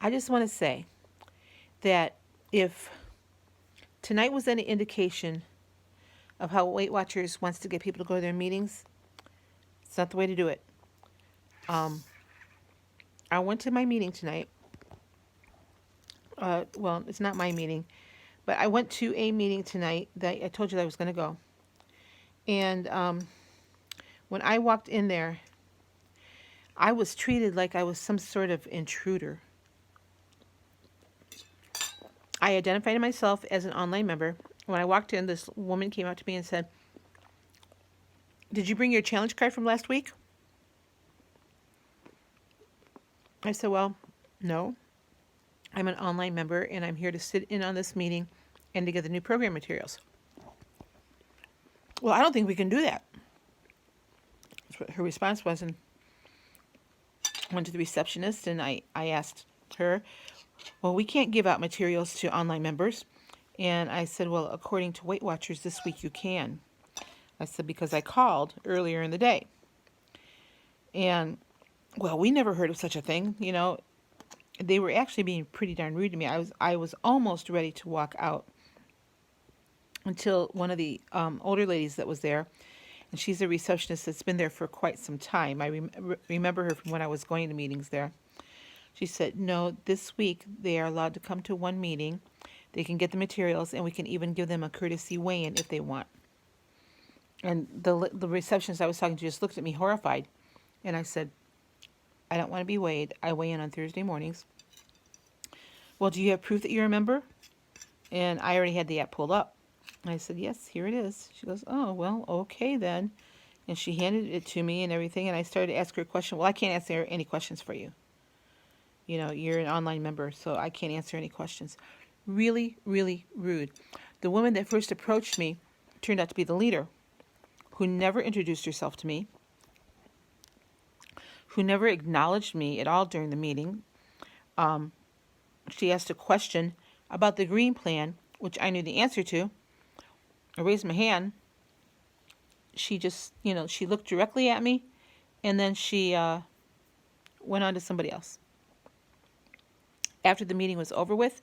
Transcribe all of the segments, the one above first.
I just want to say that if tonight was any indication of how Weight Watchers wants to get people to go to their meetings, it's not the way to do it. Um, I went to my meeting tonight. Well, it's not my meeting, but I went to a meeting tonight that I told you that I was going to go. And when I walked in there, I was treated like I was some sort of intruder. I identified myself as an online member. When I walked in, this woman came up to me and said, "Did you bring your challenge card from last week?" I said, "Well, no. I'm an online member and I'm here to sit in on this meeting and to get the new program materials." "Well, I don't think we can do that." That's what her response was. And I went to the receptionist and I asked her, "Well, we can't give out materials to online members." And I said, "Well, according to Weight Watchers, this week you can." I said, "Because I called earlier in the day." And, "Well, we never heard of such a thing." They were actually being pretty darn rude to me. I was almost ready to walk out until one of the older ladies that was there, and she's a receptionist that's been there for quite some time. I remember her from when I was going to meetings there. She said, "No, this week they are allowed to come to one meeting. They can get the materials, and we can even give them a courtesy weigh-in if they want." And the receptionist I was talking to just looked at me horrified. And I said, "I don't want to be weighed. I weigh in on Thursday mornings." "Well, do you have proof that you're a member?" And I already had the app pulled up. I said, "Yes, here it is." She goes, "Oh, well, okay then." And she handed it to me and everything. And I started to ask her a question. "Well, I can't answer any questions for you. You're an online member, so I can't answer any questions." Really, really rude. The woman that first approached me turned out to be the leader, who never introduced herself to me, who never acknowledged me at all during the meeting. She asked a question about the green plan, which I knew the answer to. I raised my hand. She just, she looked directly at me, and then she went on to somebody else. After the meeting was over with,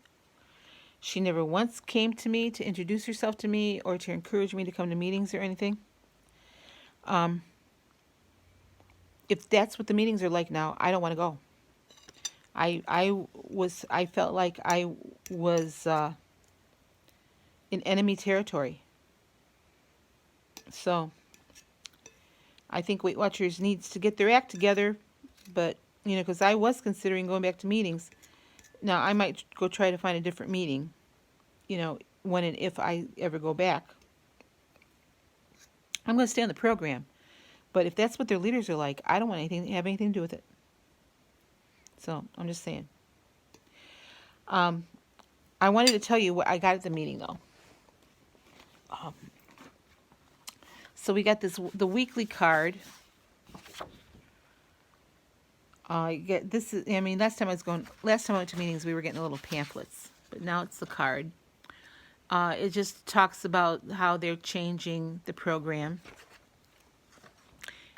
she never once came to me to introduce herself to me or to encourage me to come to meetings or anything. If that's what the meetings are like now, I don't want to go. I felt like I was in enemy territory. So I think Weight Watchers needs to get their act together, but because I was considering going back to meetings. Now I might go try to find a different meeting, when and if I ever go back. I'm going to stay on the program, but if that's what their leaders are like, I don't want anything to have anything to do with it. So I'm just saying. I wanted to tell you what I got at the meeting, though. So we got the weekly card. Get this is. I mean, last time I went to meetings, we were getting little pamphlets, but now it's the card. It just talks about how they're changing the program.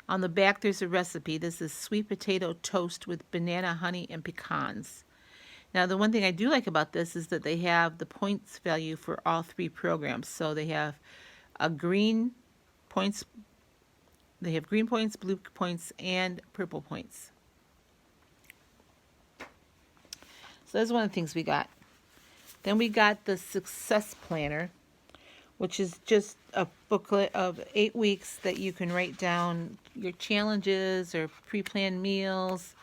On the back, there's a recipe. This is sweet potato toast with banana, honey, and pecans. Now, the one thing I do like about this is that they have the points value for all three programs. So they have green points, blue points, and purple points. So that's one of the things we got. Then we got the Success Planner, which is just a booklet of 8 weeks that you can write down your challenges or pre-planned meals,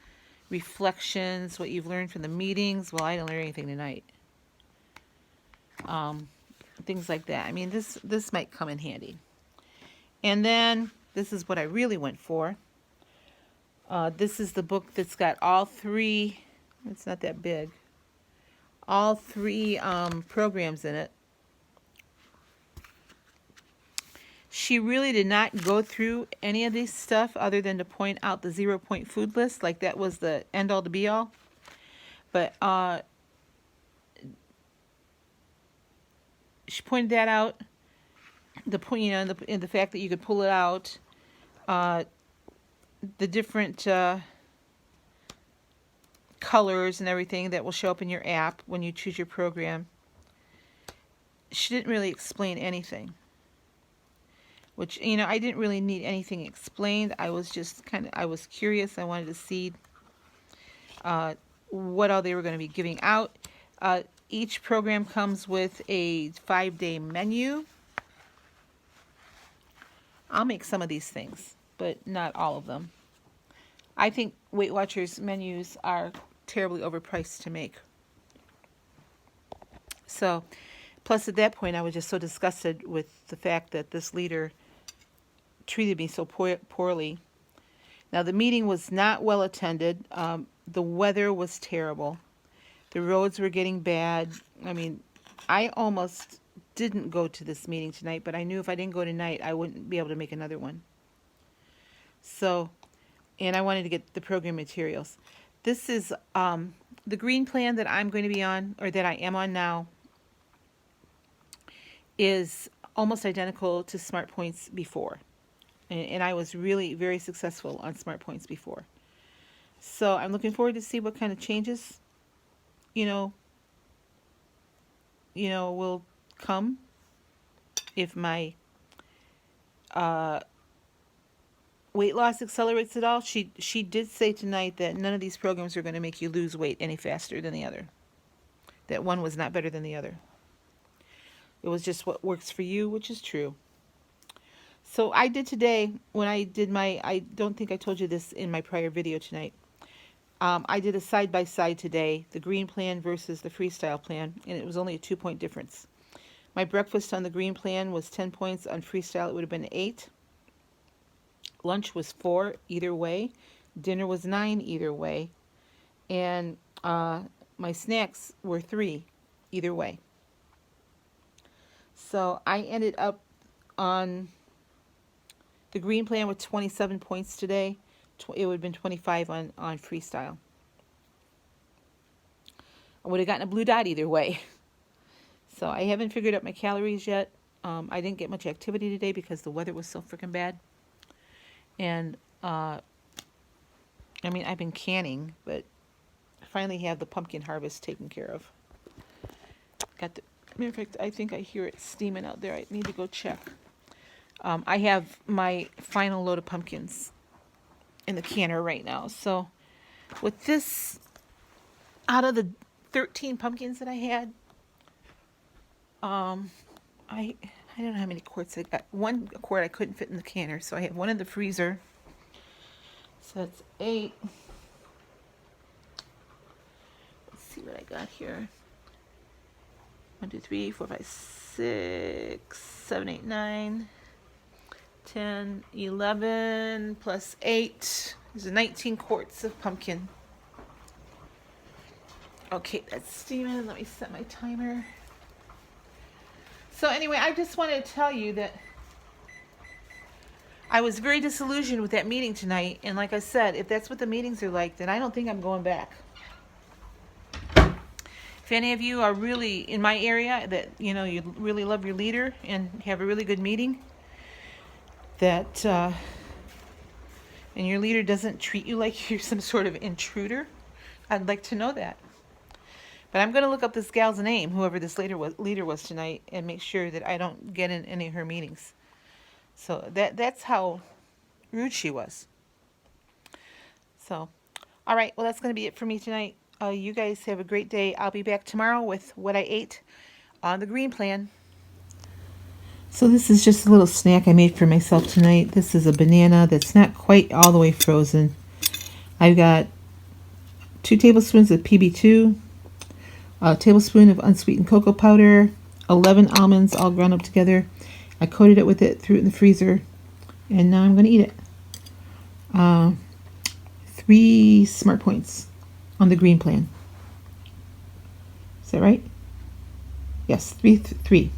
reflections, what you've learned from the meetings. Well, I didn't learn anything tonight. Things like that. I mean, this might come in handy. And then this is what I really went for. This is the book that's got all three. It's not that big. All three programs in it. She really did not go through any of this stuff other than to point out the 0-point food list, like that was the end all to be all. But she pointed that out. The point, in the fact that you could pull it out, the different colors and everything that will show up in your app when you choose your program. She didn't really explain anything, which, I didn't really need anything explained. I was just I was curious. I wanted to see what all they were going to be giving out. Each program comes with a 5-day menu. I'll make some of these things, but not all of them. I think Weight Watchers menus are terribly overpriced to make. So, plus at that point, I was just so disgusted with the fact that this leader treated me so poorly. Now, the meeting was not well attended. The weather was terrible. The roads were getting bad. I mean, I almost didn't go to this meeting tonight, but I knew if I didn't go tonight, I wouldn't be able to make another one. So, and I wanted to get the program materials. This is the green plan that I'm going to be on, or that I am on now, is almost identical to Smart Points before. And I was really very successful on Smart Points before. So I'm looking forward to see what kind of changes, will come if my weight loss accelerates at all. She did say tonight that none of these programs are going to make you lose weight any faster than the other. That one was not better than the other. It was just what works for you, which is true. So I did today, when I did I don't think I told you this in my prior video tonight. I did a side-by-side today, the green plan versus the freestyle plan, and it was only a 2-point difference. My breakfast on the green plan was 10 points. On freestyle, it would have been 8. Lunch was 4 either way. Dinner was 9 either way. And my snacks were 3 either way. So I ended up on the green plan with 27 points today. It would have been 25 on freestyle. I would have gotten a blue dot either way. So I haven't figured out my calories yet. I didn't get much activity today because the weather was so freaking bad. And, I've been canning, but I finally have the pumpkin harvest taken care of. Matter of fact, I think I hear it steaming out there. I need to go check. I have my final load of pumpkins in the canner right now. So with this, out of the 13 pumpkins that I had, I don't know how many quarts I got. 1 quart I couldn't fit in the canner, so I have 1 in the freezer. So that's 8. Let's see what I got here. 1, 2, 3, 4, 5, 6, 7, 8, 9, 10, 11, plus 8. There's 19 quarts of pumpkin. Okay, that's steaming. Let me set my timer. So anyway, I just wanted to tell you that I was very disillusioned with that meeting tonight. And like I said, if that's what the meetings are like, then I don't think I'm going back. If any of you are really in my area that, you really love your leader and have a really good meeting, that, and your leader doesn't treat you like you're some sort of intruder, I'd like to know that. But I'm going to look up this gal's name, whoever this leader was tonight, and make sure that I don't get in any of her meetings. So that's how rude she was. So, all right, well, that's going to be it for me tonight. You guys have a great day. I'll be back tomorrow with what I ate on the green plan. So this is just a little snack I made for myself tonight. This is a banana that's not quite all the way frozen. I've got 2 tablespoons of PB2, a tablespoon of unsweetened cocoa powder, 11 almonds all ground up together. I coated it with it, threw it in the freezer, and now I'm going to eat it. 3 Smart Points on the green plan. Is that right? Yes, 3.